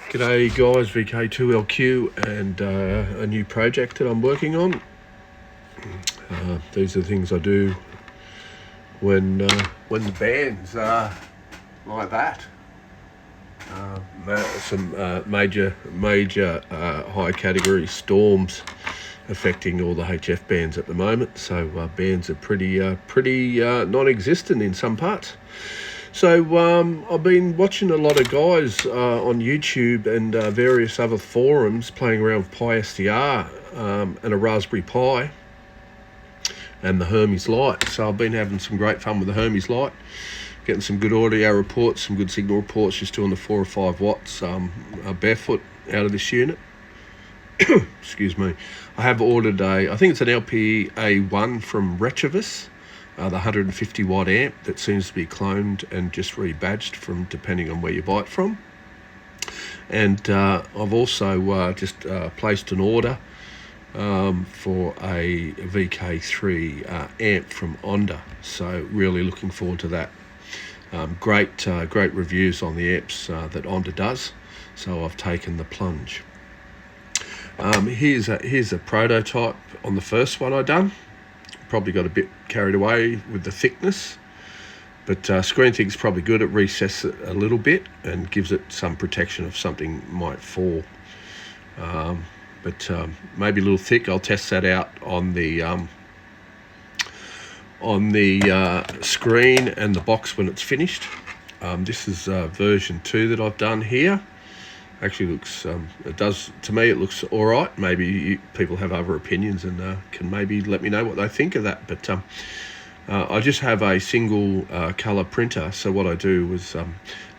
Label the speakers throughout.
Speaker 1: G'day guys, VK2LQ and a new project that I'm working on. These are the things I do when the band's like that. Some major high category storms affecting all the HF bands at the moment, so bands are pretty non-existent in some parts. So I've been watching a lot of guys on YouTube and various other forums playing around with Pi-Sdr and a Raspberry Pi and the Hermes Lite. So I've been having some great fun with the Hermes Lite, getting some good audio reports, some good signal reports, just doing the 4 or 5 watts barefoot out of this unit. Excuse me. I have ordered I think it's an LPA1 from Retrovis. The 150 watt amp that seems to be cloned and just rebadged from depending on where you buy it from. And I've also just placed an order for a VK3 amp from Onda, so really looking forward to that. Great reviews on the amps that Onda does, so I've taken the plunge. Here's a prototype on the first one I done. Probably got a bit carried away with the thickness, but Screen Think's probably good. It resets it a little bit and gives it some protection if something might fall. But maybe a little thick. I'll test that out on the screen and the box when it's finished. This is version 2 that I've done here. Actually looks, to me it looks all right. Maybe people have other opinions and can maybe let me know what they think of that. But I just have a single color printer, so what I do is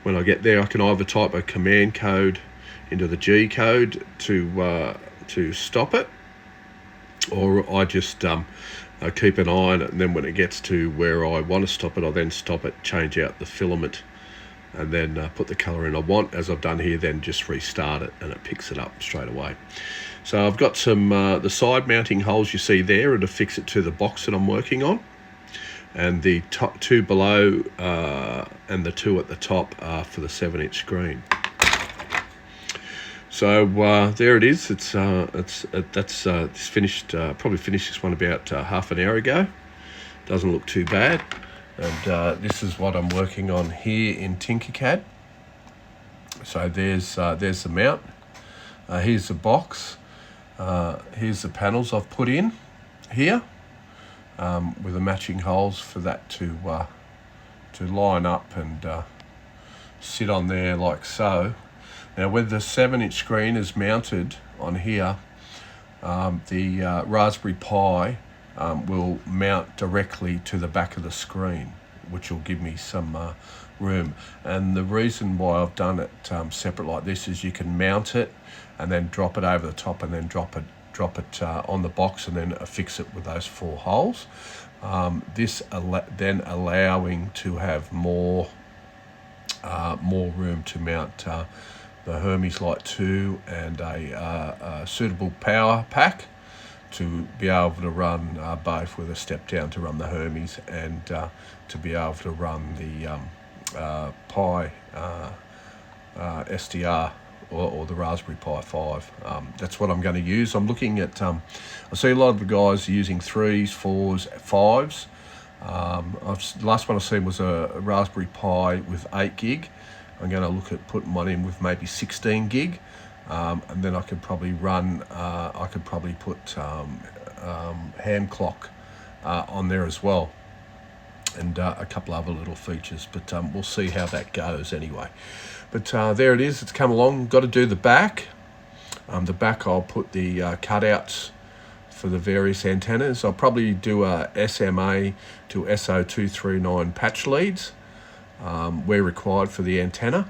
Speaker 1: when I get there I can either type a command code into the G code to stop it, or I just keep an eye on it, and then when it gets to where I want to stop it, I then stop it, change out the filament, and then put the color in I want, as I've done here, then just restart it and it picks it up straight away. So I've got some the side mounting holes you see there to fix it to the box that I'm working on, and the top 2 below and the 2 at the top are for the 7-inch screen. So there it is. It's finished. Probably finished this one about half an hour ago. Doesn't look too bad. And this is what I'm working on here in Tinkercad. So there's the mount. Here's the box. Here's the panels I've put in here with the matching holes for that to line up and sit on there like so. Now, when the 7-inch screen is mounted on here, the Raspberry Pi will mount directly to the back of the screen, which will give me some room. And the reason why I've done it separate like this is you can mount it and then drop it over the top, and then drop it on the box, and then affix it with those 4 holes. This then allowing to have more room to mount the Hermes Lite 2 and a suitable power pack to be able to run both, with a step down to run the Hermes and to be able to run the Pi-Sdr or the Raspberry Pi 5. That's what I'm going to use. I'm looking at, I see a lot of the guys using 3s, 4s, 5s. The last one I've seen was a Raspberry Pi with 8 gig. I'm going to look at putting one in with maybe 16 gig. And then I could probably run, I could probably put hand clock on there as well, and a couple other little features, but we'll see how that goes anyway. But there it is, it's come along. Got to do the back. The back I'll put the cutouts for the various antennas. I'll probably do a SMA to SO239 patch leads where required for the antenna.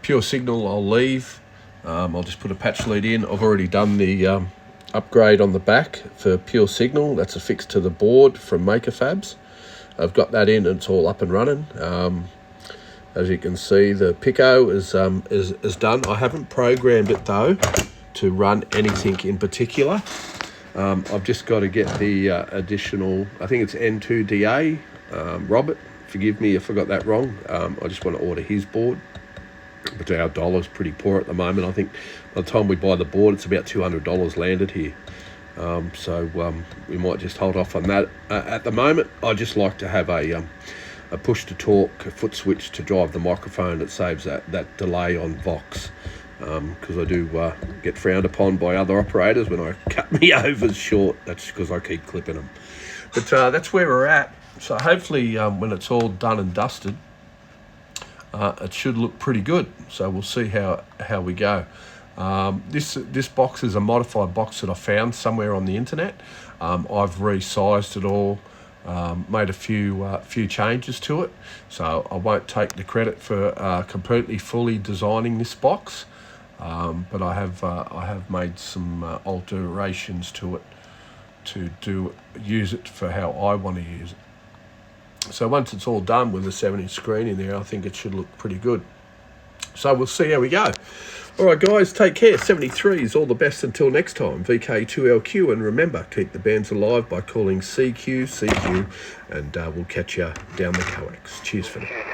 Speaker 1: Pure signal I'll leave. I'll just put a patch lead in. I've already done the upgrade on the back for pure signal. That's affixed to the board from Maker Fabs. I've got that in and it's all up and running. As you can see, the Pico is done. I haven't programmed it though to run anything in particular. I've just got to get the additional, I think it's N2DA Robert forgive me if I got that wrong. I just want to order his board. But our dollar's pretty poor at the moment. I think by the time we buy the board, it's about $200 landed here. So we might just hold off on that. At the moment, I just like to have a push to talk, a foot switch to drive the microphone. It saves that delay on Vox, because I do get frowned upon by other operators when I cut me overs short. That's because I keep clipping them. But that's where we're at. So hopefully when it's all done and dusted, it should look pretty good. So we'll see how we go. This box is a modified box that I found somewhere on the internet. I've resized it all, made a few changes to it, so I won't take the credit for completely fully designing this box, but I have made some alterations to it to use it for how I want to use it. So once it's all done with a 7-inch screen in there, I think it should look pretty good. So we'll see how we go. All right, guys, take care. 73s, all the best until next time. VK2LQ, and remember, keep the bands alive by calling CQ, and we'll catch you down the coax. Cheers for now.